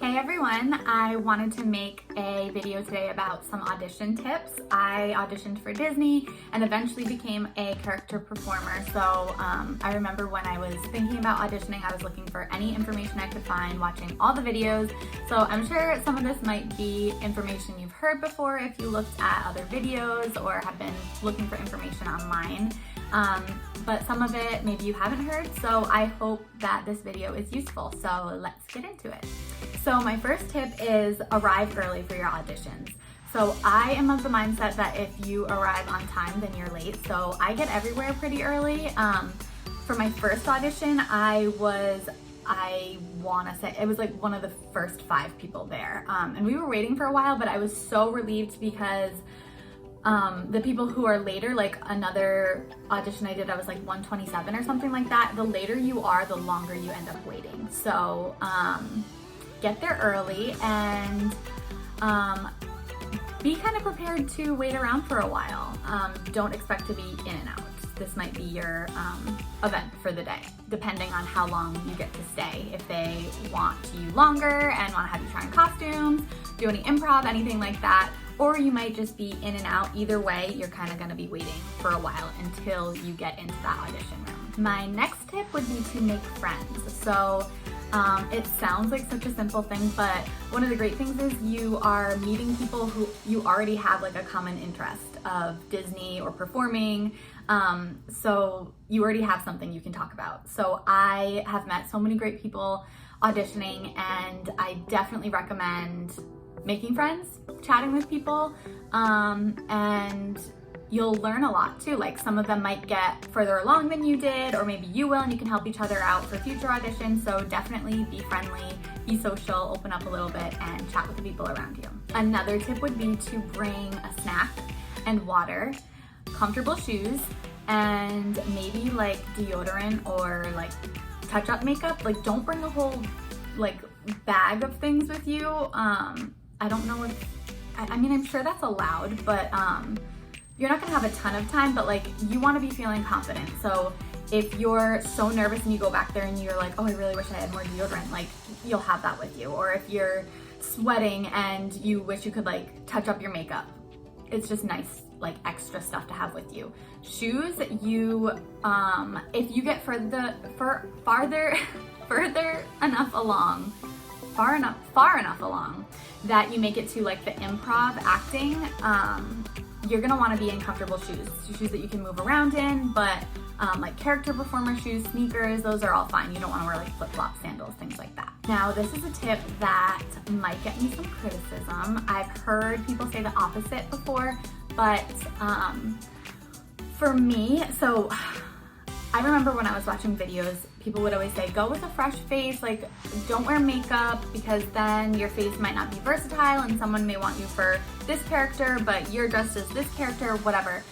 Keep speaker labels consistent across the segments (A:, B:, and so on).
A: Hey everyone, I wanted to make a video today about some audition tips. I auditioned for Disney and eventually became a character performer. So I remember when I was thinking about auditioning, I was looking for any information I could find, watching all the videos. So I'm sure some of this might be information you've heard before if you looked at other videos or have been looking for information online. But some of it maybe you haven't heard, so I hope that this video is useful. So let's get into it. So my first tip is arrive early for your auditions. So I am of the mindset that if you arrive on time, then you're late. So I get everywhere pretty early. For my first audition, I wanna say it was like one of the first 5 people there. And we were waiting for a while, but I was so relieved because the people who are later, like another audition I did, I was like 127 or something like that. The later you are, the longer you end up waiting. So get there early and be kind of prepared to wait around for a while. Don't expect to be in and out. This might be your event for the day, depending on how long you get to stay. If they want you longer and want to have you try on costumes, do any improv, anything like that, or you might just be in and out. Either way, you're kind of going to be waiting for a while until you get into that audition room. My next tip would be to make friends. So it sounds like such a simple thing, but one of the great things is you are meeting people who you already have like a common interest of Disney or performing. So you already have something you can talk about. So I have met so many great people auditioning, and I definitely recommend making friends, chatting with people, and you'll learn a lot too. Like some of them might get further along than you did, or maybe you will, and you can help each other out for future auditions. So definitely be friendly, be social, open up a little bit, and chat with the people around you. Another tip would be to bring a snack and water, comfortable shoes, and maybe like deodorant or like touch-up makeup. Like don't bring a whole like bag of things with you. I don't know if, I mean, I'm sure that's allowed, but you're not gonna have a ton of time, but like you wanna be feeling confident. So if you're so nervous and you go back there and you're like, oh, I really wish I had more deodorant, like you'll have that with you. Or if you're sweating and you wish you could like touch up your makeup, it's just nice, like extra stuff to have with you. Shoes, you, if you get farther enough along, far enough along that you make it to like the improv acting, you're gonna wanna be in comfortable shoes that you can move around in, but like character performer shoes, sneakers, those are all fine. You don't wanna wear like flip-flops, sandals, things like that. Now, this is a tip that might get me some criticism. I've heard people say the opposite before, but for me, so I remember when I was watching videos, people would always say, go with a fresh face, like don't wear makeup because then your face might not be versatile and someone may want you for this character, but you're dressed as this character, whatever.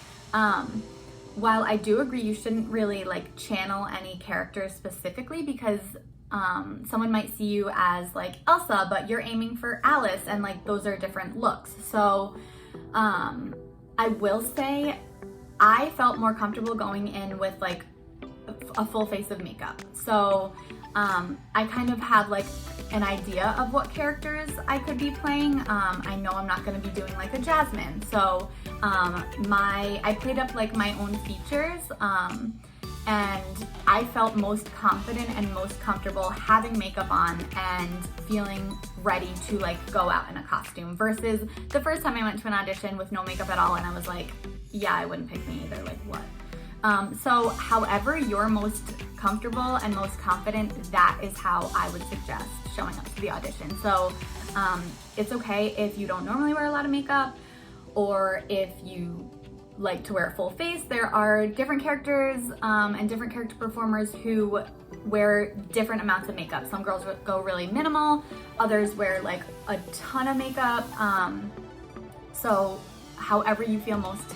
A: While I do agree you shouldn't really like channel any character specifically because someone might see you as like Elsa, but you're aiming for Alice and like those are different looks. So I will say I felt more comfortable going in with like a full face of makeup. So I kind of had like an idea of what characters I could be playing. I know I'm not going to be doing like a Jasmine. So I played up like my own features and I felt most confident and most comfortable having makeup on and feeling ready to like go out in a costume versus the first time I went to an audition with no makeup at all and I was like, yeah, I wouldn't pick me either, like what? So however you're most comfortable and most confident, that is how I would suggest showing up to the audition. So it's okay if you don't normally wear a lot of makeup or if you like to wear a full face. There are different characters and different character performers who wear different amounts of makeup. Some girls go really minimal, others wear like a ton of makeup. So however you feel most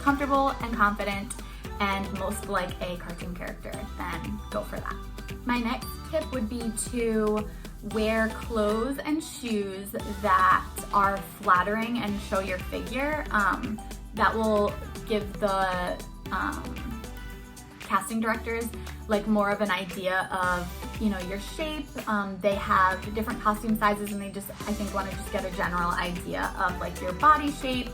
A: comfortable and confident and most like a cartoon character, then go for that. My next tip would be to wear clothes and shoes that are flattering and show your figure. That will give the casting directors like more of an idea of, you know, your shape. They have different costume sizes, and they just, I think, want to just get a general idea of like your body shape.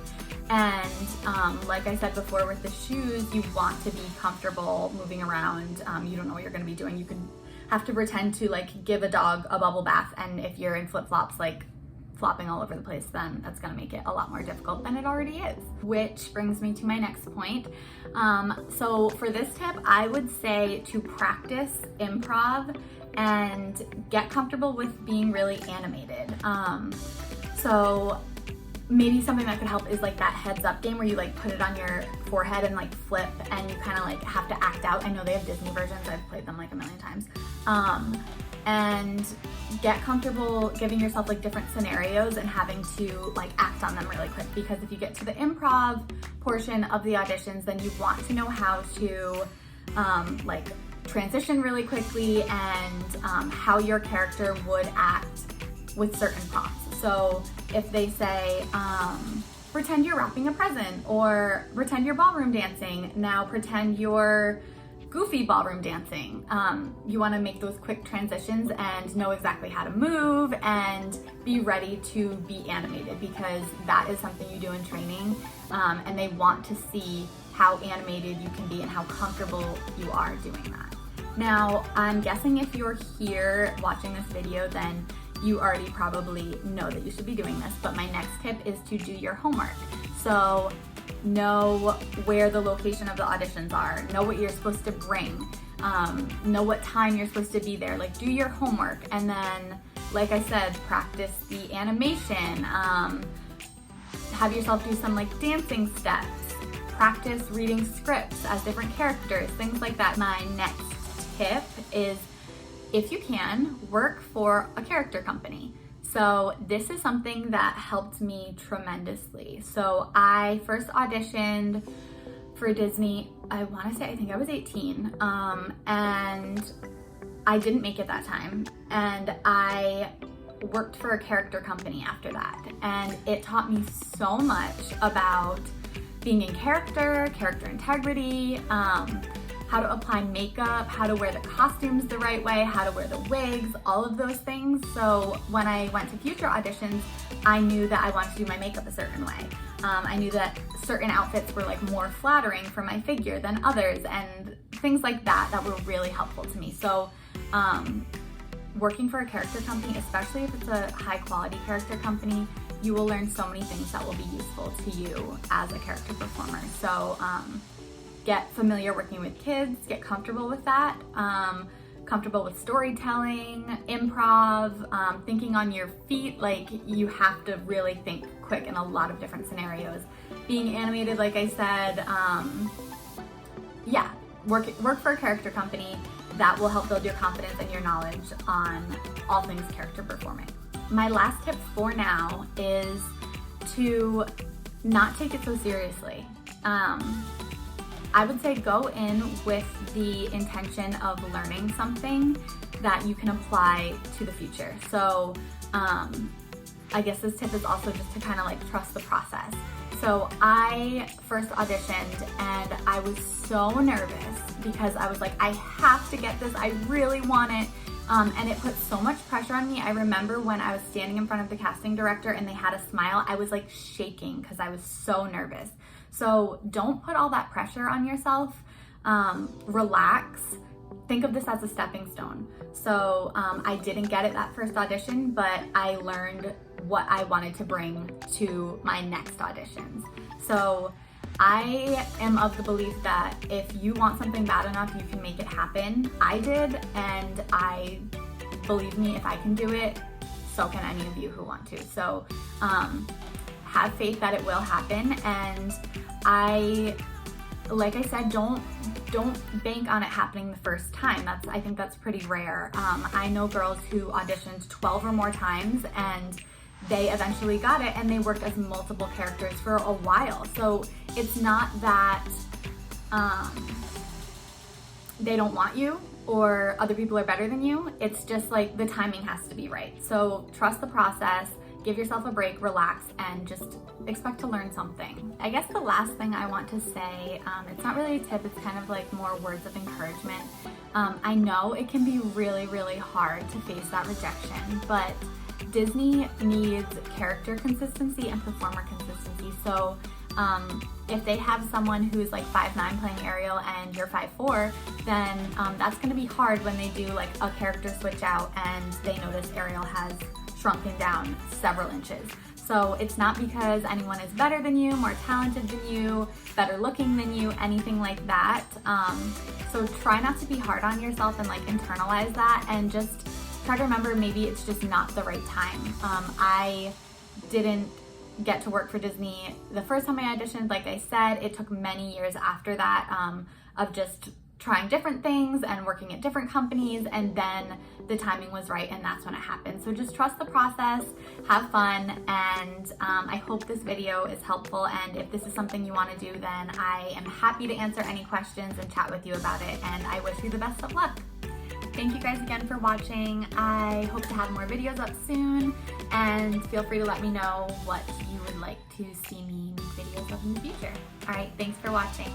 A: And like I said before with the shoes, you want to be comfortable moving around. You don't know what you're going to be doing. You can have to pretend to like give a dog a bubble bath, and if you're in flip-flops like flopping all over the place, then that's going to make it a lot more difficult than it already is. Which brings me to my next point. So for this tip, I would say to practice improv and get comfortable with being really animated. So maybe something that could help is like that heads up game where you like put it on your forehead and like flip, and you kind of like have to act out. I know they have Disney versions, I've played them like a million times. And get comfortable giving yourself like different scenarios and having to like act on them really quick, because if you get to the improv portion of the auditions, then you want to know how to like transition really quickly, and how your character would act with certain prompts. So if they say, pretend you're wrapping a present, or pretend you're ballroom dancing, now pretend you're goofy ballroom dancing. You want to make those quick transitions and know exactly how to move and be ready to be animated, because that is something you do in training, and they want to see how animated you can be and how comfortable you are doing that. Now, I'm guessing if you're here watching this video, then you already probably know that you should be doing this, but my next tip is to do your homework. So know where the location of the auditions are, know what you're supposed to bring, know what time you're supposed to be there, like do your homework, and then, like I said, practice the animation, have yourself do some like dancing steps, practice reading scripts as different characters, things like that. My next tip is, if you can, work for a character company. So this is something that helped me tremendously. So I first auditioned for Disney, I think I was 18, and I didn't make it that time. And I worked for a character company after that. And it taught me so much about being in character integrity, how to apply makeup, how to wear the costumes the right way, how to wear the wigs, all of those things. So when I went to future auditions, I knew that I wanted to do my makeup a certain way. I knew that certain outfits were like more flattering for my figure than others, and things like that were really helpful to me. So working for a character company, especially if it's a high quality character company, you will learn so many things that will be useful to you as a character performer. So get familiar working with kids, get comfortable with that, comfortable with storytelling, improv, thinking on your feet. Like, you have to really think quick in a lot of different scenarios. Being animated, like I said, yeah, work for a character company. That will help build your confidence and your knowledge on all things character performing. My last tip for now is to not take it so seriously. I would say go in with the intention of learning something that you can apply to the future. So I guess this tip is also just to kind of like trust the process. So I first auditioned and I was so nervous because I was like, I have to get this, I really want it. And it put so much pressure on me. I remember when I was standing in front of the casting director and they had a smile, I was like shaking because I was so nervous. So don't put all that pressure on yourself. Relax. Think of this as a stepping stone. So I didn't get it that first audition, but I learned what I wanted to bring to my next auditions. So I am of the belief that if you want something bad enough, you can make it happen. I did, and believe me, if I can do it, so can any of you who want to. So have faith that it will happen, and like I said, don't bank on it happening the first time. I think that's pretty rare. I know girls who auditioned 12 or more times and they eventually got it, and they worked as multiple characters for a while. So it's not that they don't want you or other people are better than you. It's just like the timing has to be right. So trust the process, give yourself a break, relax, and just expect to learn something. I guess the last thing I want to say, it's not really a tip, it's kind of like more words of encouragement. I know it can be really, really hard to face that rejection, but Disney needs character consistency and performer consistency. So if they have someone who's like 5'9" playing Ariel and you're 5'4", then that's gonna be hard when they do like a character switch out and they notice Ariel has shrunken down several inches. So it's not because anyone is better than you, more talented than you, better looking than you, anything like that. So try not to be hard on yourself and like internalize that, and just try to remember maybe it's just not the right time. I didn't get to work for Disney the first time I auditioned. Like I said, it took many years after that of just trying different things and working at different companies, and then the timing was right and that's when it happened. So just trust the process, have fun, and I hope this video is helpful, and if this is something you want to do, then I am happy to answer any questions and chat with you about it, and I wish you the best of luck. Thank you guys again for watching. I hope to have more videos up soon, and feel free to let me know what you would like to see me make videos of in the future. All right, thanks for watching.